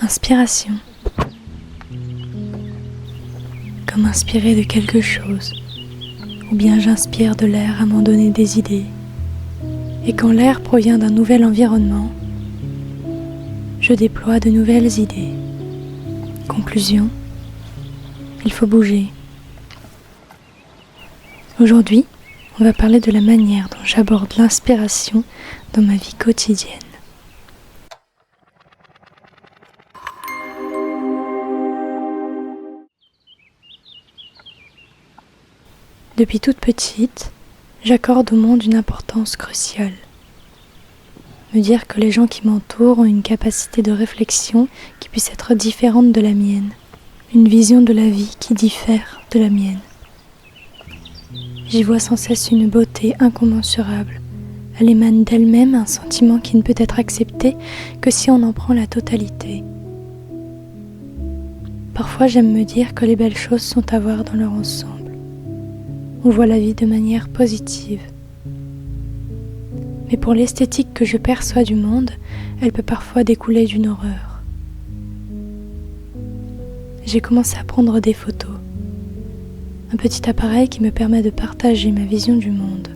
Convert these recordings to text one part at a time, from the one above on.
Inspiration. Comme inspirer de quelque chose, ou bien j'inspire de l'air à m'en donner des idées. Et quand l'air provient d'un nouvel environnement, je déploie de nouvelles idées. Conclusion, il faut bouger. Aujourd'hui, on va parler de la manière dont j'aborde l'inspiration dans ma vie quotidienne. Depuis toute petite, j'accorde au monde une importance cruciale. Me dire que les gens qui m'entourent ont une capacité de réflexion qui puisse être différente de la mienne, une vision de la vie qui diffère de la mienne. J'y vois sans cesse une beauté incommensurable. Elle émane d'elle-même un sentiment qui ne peut être accepté que si on en prend la totalité. Parfois j'aime me dire que les belles choses sont à voir dans leur ensemble. On voit la vie de manière positive. Mais pour l'esthétique que je perçois du monde, elle peut parfois découler d'une horreur. J'ai commencé à prendre des photos. Un petit appareil qui me permet de partager ma vision du monde.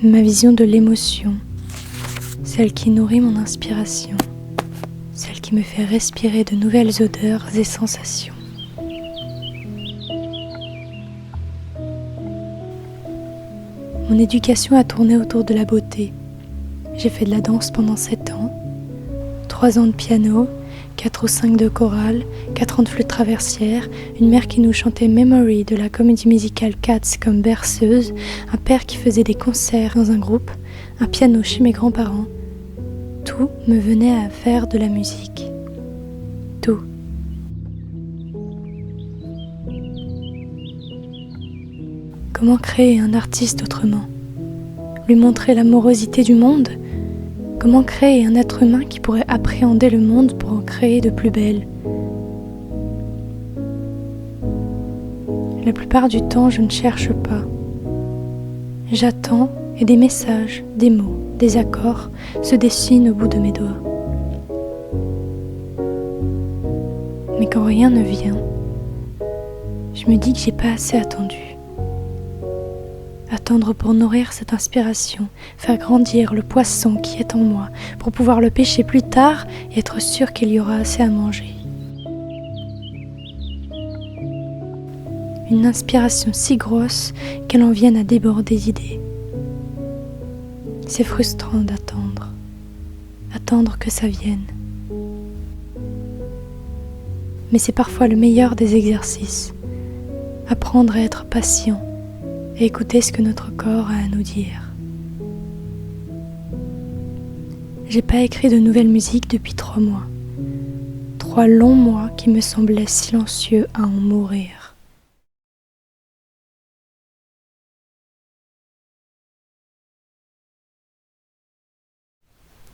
Ma vision de l'émotion, celle qui nourrit mon inspiration, celle qui me fait respirer de nouvelles odeurs et sensations. Mon éducation a tourné autour de la beauté. J'ai fait de la danse pendant 7 ans, 3 ans de piano, 4 ou 5 de chorale, 4 ans de flûte traversière, une mère qui nous chantait Memory de la comédie musicale Cats comme berceuse, un père qui faisait des concerts dans un groupe, un piano chez mes grands-parents. Tout me venait à faire de la musique. Tout. Comment créer un artiste autrement ? Lui montrer l'amorosité du monde ? Comment créer un être humain qui pourrait appréhender le monde pour en créer de plus belles ? La plupart du temps, je ne cherche pas. J'attends et des messages, des mots, des accords se dessinent au bout de mes doigts. Mais quand rien ne vient, je me dis que j'ai pas assez attendu. Attendre pour nourrir cette inspiration, faire grandir le poisson qui est en moi, pour pouvoir le pêcher plus tard et être sûr qu'il y aura assez à manger. Une inspiration si grosse qu'elle en vienne à déborder d'idées. C'est frustrant d'attendre, attendre que ça vienne. Mais c'est parfois le meilleur des exercices, apprendre à être patient et écouter ce que notre corps a à nous dire. J'ai pas écrit de nouvelle musique depuis 3 mois. 3 longs mois qui me semblaient silencieux à en mourir.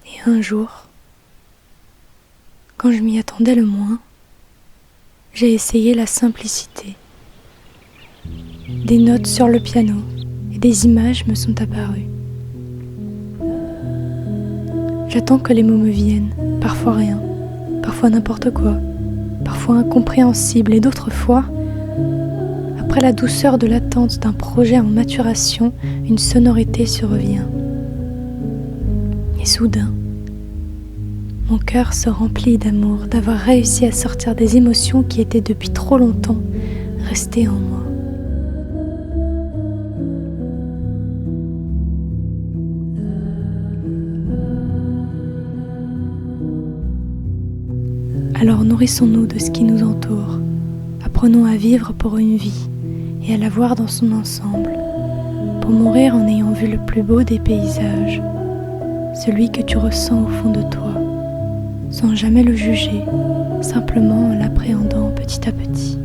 Et un jour, quand je m'y attendais le moins, j'ai essayé la simplicité. Des notes sur le piano et des images me sont apparues. J'attends que les mots me viennent, parfois rien, parfois n'importe quoi, parfois incompréhensible et d'autres fois, après la douceur de l'attente d'un projet en maturation, une sonorité survient. Et soudain, mon cœur se remplit d'amour d'avoir réussi à sortir des émotions qui étaient depuis trop longtemps restées en moi. Alors nourrissons-nous de ce qui nous entoure, apprenons à vivre pour une vie et à la voir dans son ensemble, pour mourir en ayant vu le plus beau des paysages, celui que tu ressens au fond de toi, sans jamais le juger, simplement en l'appréhendant petit à petit.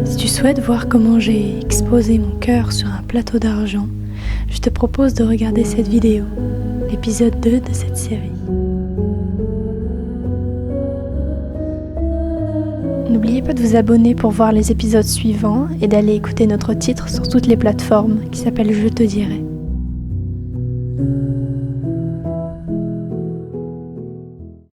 Si tu souhaites voir comment j'ai exposé mon cœur sur un plateau d'argent, je te propose de regarder cette vidéo, l'épisode 2 de cette série. N'oubliez pas de vous abonner pour voir les épisodes suivants et d'aller écouter notre titre sur toutes les plateformes qui s'appelle Je te dirai.